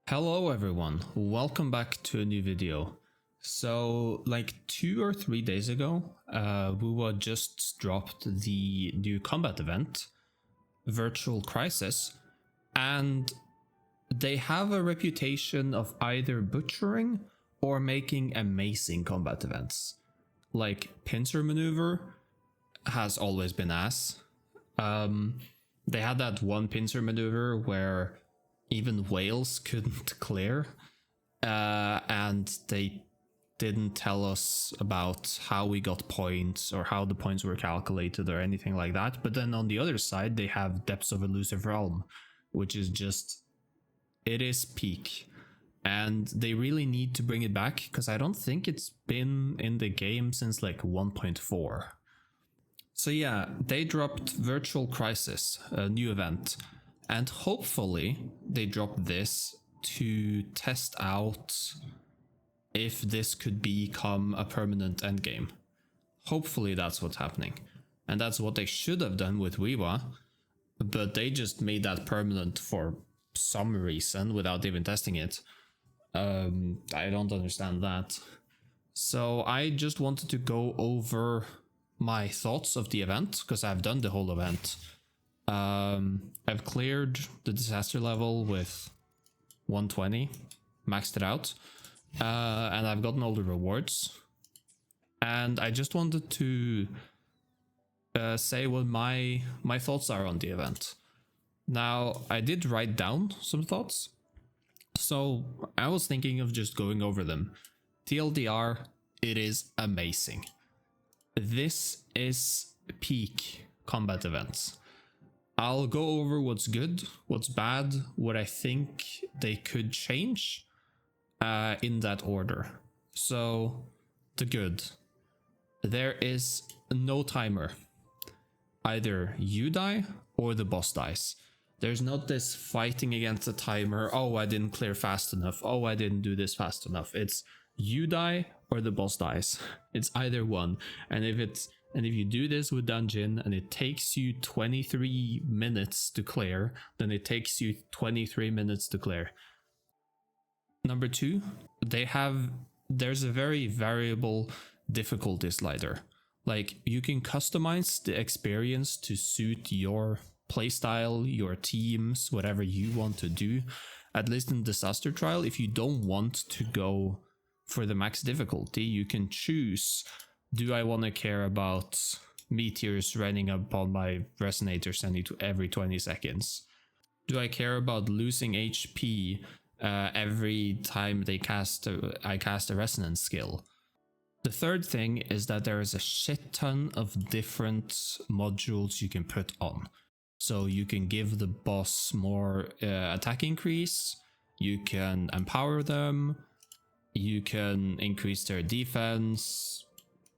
Hello everyone, welcome back to a new video. So like 2 or 3 days ago, Wuwa just dropped the new combat event, Virtual Crisis, and they have a reputation of either butchering or making amazing combat events. Like Pincer Maneuver has always been ass. They had that one pincer maneuver where even whales couldn't clear, and they didn't tell us about how we got points or how the points were calculated or anything like that. But then on the other side, they have Depths of Elusive Realm, which is just, it is peak. And they really need to bring it back because I don't think it's been in the game since like 1.4. So yeah, they dropped Virtual Crisis, a new event, and hopefully they drop this to test out if this could become a permanent endgame. Hopefully that's what's happening. And that's what they should have done with Weewa, but they just made that permanent for some reason without even testing it. I don't understand that. So I just wanted to go over my thoughts of the event because I've done the whole event. I've cleared the disaster level with 120, maxed it out, and I've gotten all the rewards. And I just wanted to say what my thoughts are on the event. Now, I did write down some thoughts, so I was thinking of just going over them. TLDR, it is amazing. This is peak combat events. I'll go over what's good, what's bad, what I think they could change in that order. So, the good. There is no timer. Either you die or the boss dies. There's not this fighting against the timer. Oh, I didn't clear fast enough. Oh, I didn't do this fast enough. It's you die or the boss dies. It's either one. And if you do this with dungeon and it takes you 23 minutes to clear, then it takes you 23 minutes to clear. Number two, there's a very variable difficulty slider. Like, you can customize the experience to suit your playstyle, your teams, whatever you want to do. At least in Disaster Trial, if you don't want to go for the max difficulty, you can choose, do I want to care about meteors raining upon my resonators every 20 seconds? Do I care about losing HP every time I cast a resonance skill? The third thing is that there is a shit ton of different modules you can put on. So you can give the boss more attack increase, you can empower them, you can increase their defense,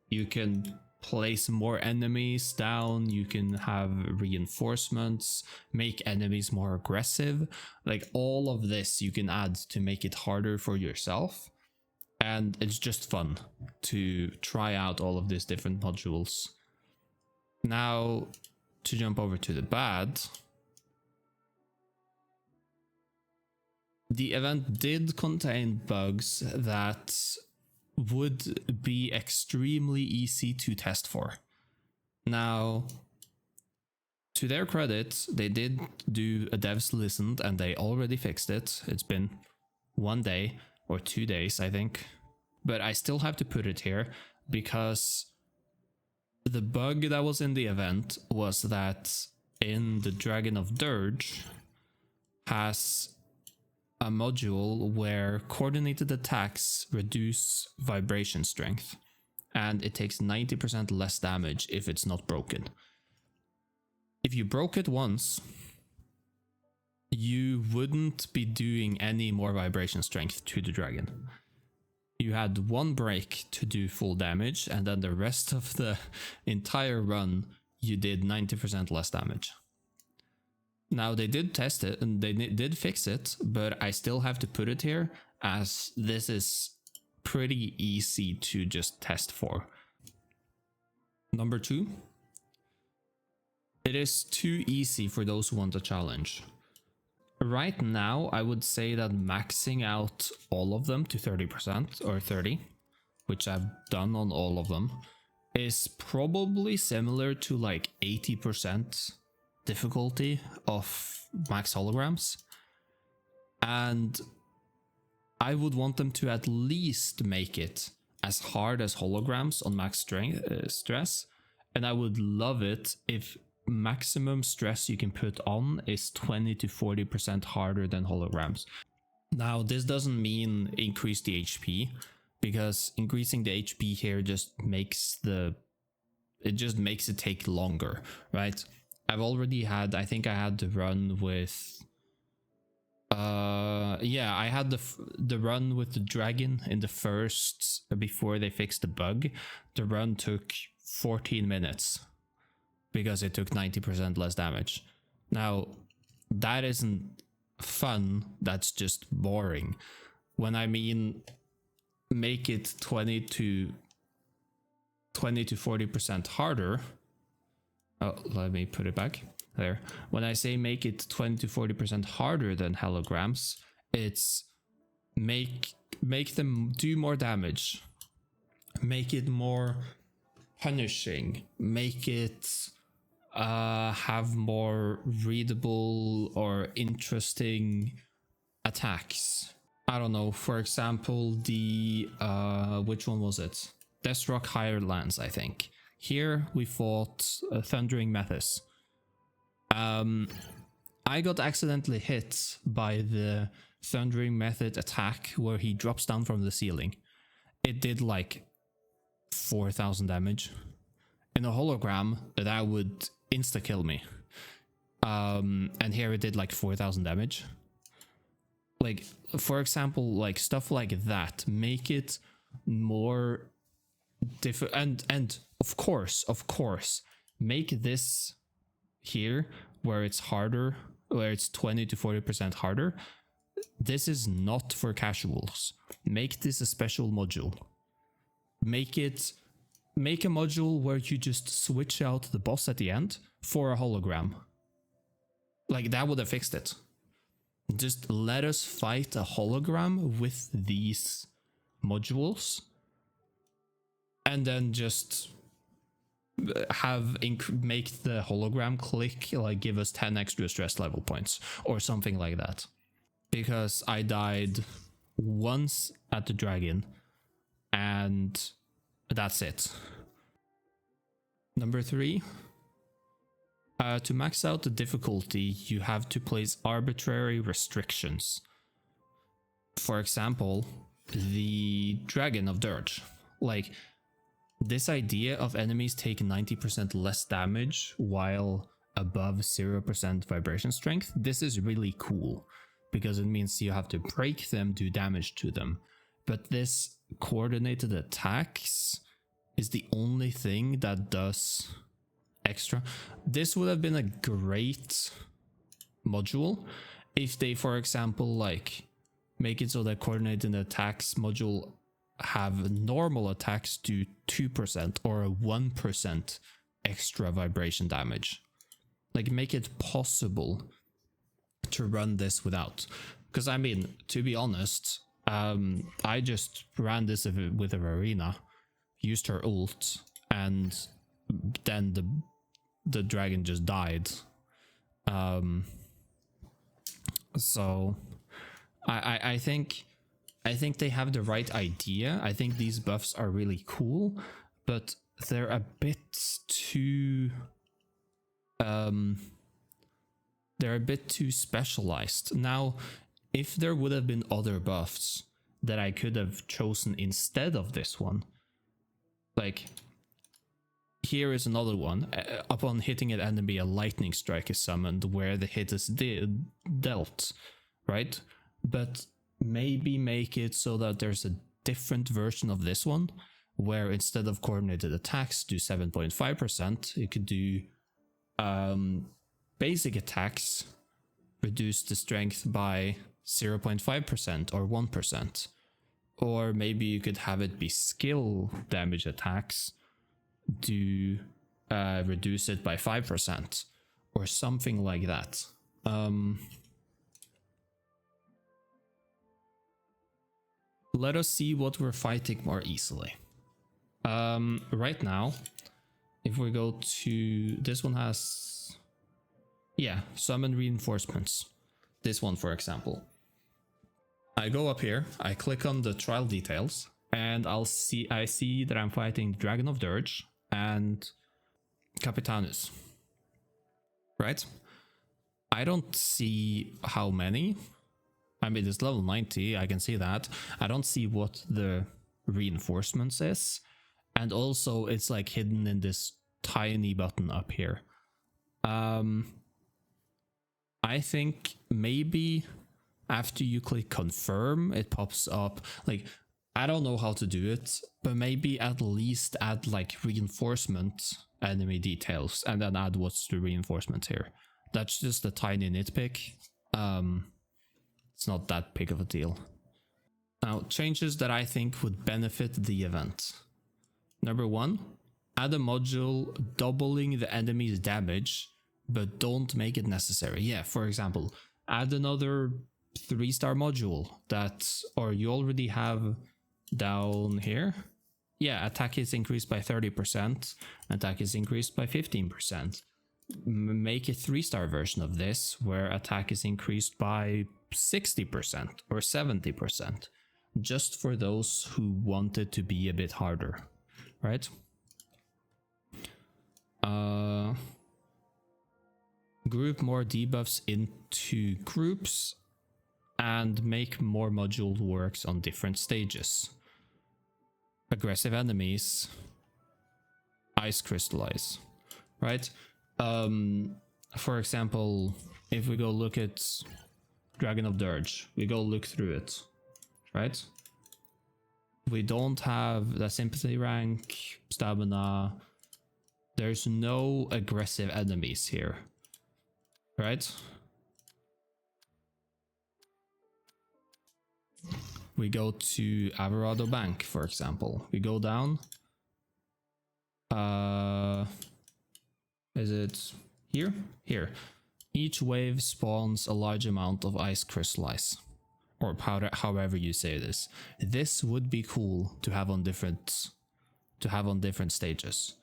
you can place more enemies down, you can have reinforcements, make enemies more aggressive. Like, all of this you can add to make it harder for yourself. And it's just fun to try out all of these different modules. Now, to jump over to the bad, the event did contain bugs that would be extremely easy to test for. Now, to their credit, they did do a devs listened and they already fixed it. It's been 1 day or 2 days, I think. But I still have to put it here because the bug that was in the event was that in the Dragon of Dirge has a module where coordinated attacks reduce vibration strength, and it takes 90% less damage if it's not broken. If you broke it once, you wouldn't be doing any more vibration strength to the dragon. You had one break to do full damage, and then the rest of the entire run, you did 90% less damage. Now, they did test it and they did fix it, but I still have to put it here as this is pretty easy to just test for. Number two, it is too easy for those who want a challenge. right now I would say that maxing out all of them to 30% or 30, which I've done on all of them, is probably similar to like 80% difficulty of max holograms. And I would want them to at least make it as hard as holograms on max stress. And I would love it if maximum stress you can put on is 20 to 40% harder than holograms. Now, this doesn't mean increase the HP, because increasing the HP here just makes it take longer, right? I've already had, I think I had the run with I had the run with the dragon in the first, before they fixed the bug. The run took 14 minutes because it took 90% less damage. Now, that isn't fun, that's just boring. When I mean make it 20 to 40% harder, oh, let me put it back there. When I say make it 20 to 40% harder than holograms, it's make them do more damage, make it more punishing, make it have more readable or interesting attacks. I don't know, for example, the which one was it? Deathrock Higher Lands, I think. Here we fought Thundering Mephis. I got accidentally hit by the Thundering Method attack where he drops down from the ceiling. It did like 4,000 damage. In a hologram, that would insta-kill me. And here it did like 4,000 damage. Like, for example, like stuff like that, make it more different. And of course, make this here where it's harder, where it's 20 to 40% harder. This is not for casuals. Make this a special module. Make a module where you just switch out the boss at the end for a hologram. Like, that would have fixed it. Just let us fight a hologram with these modules, and then just make the hologram click, like give us 10 extra stress level points or something like that. Because I died once at the dragon and that's it. Number 3. To max out the difficulty, you have to place arbitrary restrictions. For example, the Dragon of Dirge. Like, this idea of enemies taking 90% less damage while above 0% vibration strength, this is really cool, because it means you have to break them, do damage to them. But this coordinated attacks is the only thing that does extra. This would have been a great module if they, for example, like make it so that coordinated attacks module have normal attacks do 2% or a 1% extra vibration damage. Like, make it possible to run this without. Because I mean, to be honest, I just ran this with a Verena, used her ult, and then the dragon just died. So I think they have the right idea. I think these buffs are really cool, but they're a bit too specialized. Now, if there would have been other buffs that I could have chosen instead of this one, like, here is another one. Upon hitting an enemy, a lightning strike is summoned where the hit is dealt, right? But maybe make it so that there's a different version of this one, where instead of coordinated attacks do 7.5%, you could do basic attacks, reduce the strength by 0.5% or 1%. Or maybe you could have it be skill damage attacks, do reduce it by 5% or something like that. let us see what we're fighting more easily. Right now, if we go to this one has, yeah, summon reinforcements. This one, for example. I go up here, I click on the trial details, and I see that I'm fighting Dragon of Dirge and Capitanus. Right? I don't see how many. I mean, it's level 90, I can see that. I don't see what the reinforcements is. And also, it's like hidden in this tiny button up here. I think maybe after you click confirm, it pops up. Like, I don't know how to do it, but maybe at least add like reinforcement enemy details and then add what's the reinforcement here. That's just a tiny nitpick. It's not that big of a deal. Now, changes that I think would benefit the event. Number 1, add a module doubling the enemy's damage, but don't make it necessary. Yeah, for example, add another 3-star module that, or you already have down here. Yeah, attack is increased by 30%, attack is increased by 15%. Make a 3-star version of this where attack is increased by 60% or 70%, just for those who want it to be a bit harder, right? Group more debuffs into groups and make more module works on different stages. Aggressive enemies, ice crystallize, right? For example, if we go look at Dragon of Dirge, we go look through it, right? We don't have the sympathy rank, stamina. There's no aggressive enemies here, right? We go to Averado Bank, for example. We go down. Is it here? Here. Each wave spawns a large amount of ice crystallize, or powder, however you say this. This would be cool to have on different stages.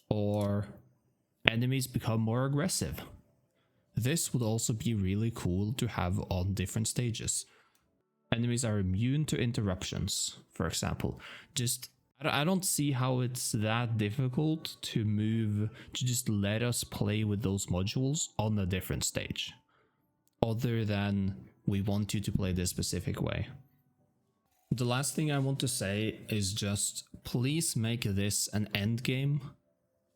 Or enemies become more aggressive. This would also be really cool to have on different stages. Enemies are immune to interruptions, for example. I don't see how it's that difficult to just let us play with those modules on a different stage. Other than we want you to play this specific way. The last thing I want to say is just please make this an end game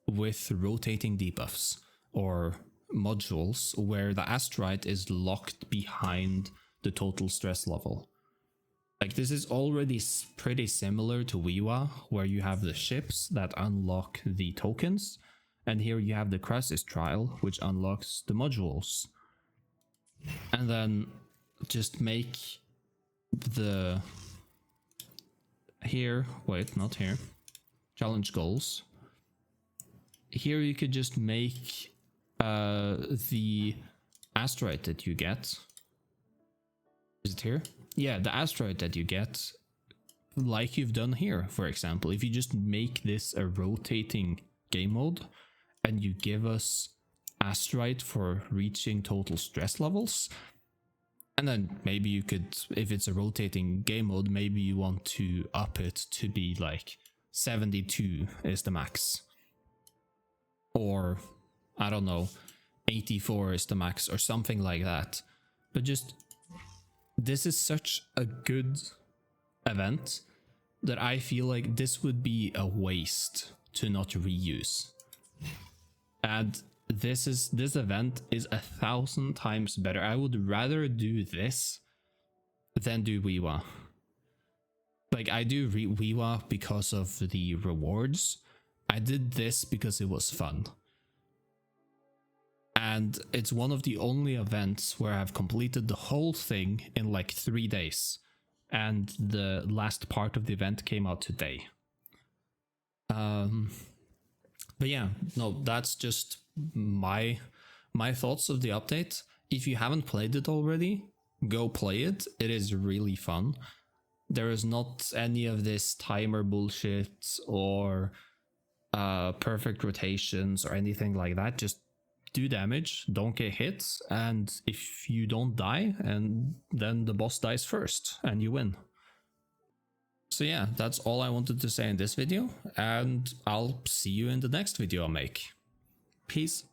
with rotating debuffs or modules where the asteroid is locked behind the total stress level. Like, this is already pretty similar to Wiwa, where you have the ships that unlock the tokens, and here you have the crisis trial, which unlocks the modules. And then just make the challenge goals. Here you could just make the asteroid that you get. Is it here? Yeah, the asteroid that you get, like you've done here, for example. If you just make this a rotating game mode and you give us asteroid for reaching total stress levels, and then maybe you could, if it's a rotating game mode, maybe you want to up it to be like 72 is the max. Or, I don't know, 84 is the max or something like that. But just, this is such a good event that I feel like this would be a waste to not reuse. And this event is 1,000 times better. I would rather do this than do Wiwa. Like, I do Wiwa because of the rewards. I did this because it was fun. And it's one of the only events where I've completed the whole thing in like 3 days. And the last part of the event came out today. But yeah, no, that's just my thoughts of the update. If you haven't played it already, go play it. It is really fun. There is not any of this timer bullshit or perfect rotations or anything like that. Just do damage, don't get hit, and if you don't die, and then the boss dies first and you win. So yeah, that's all I wanted to say in this video, and I'll see you in the next video I make. Peace.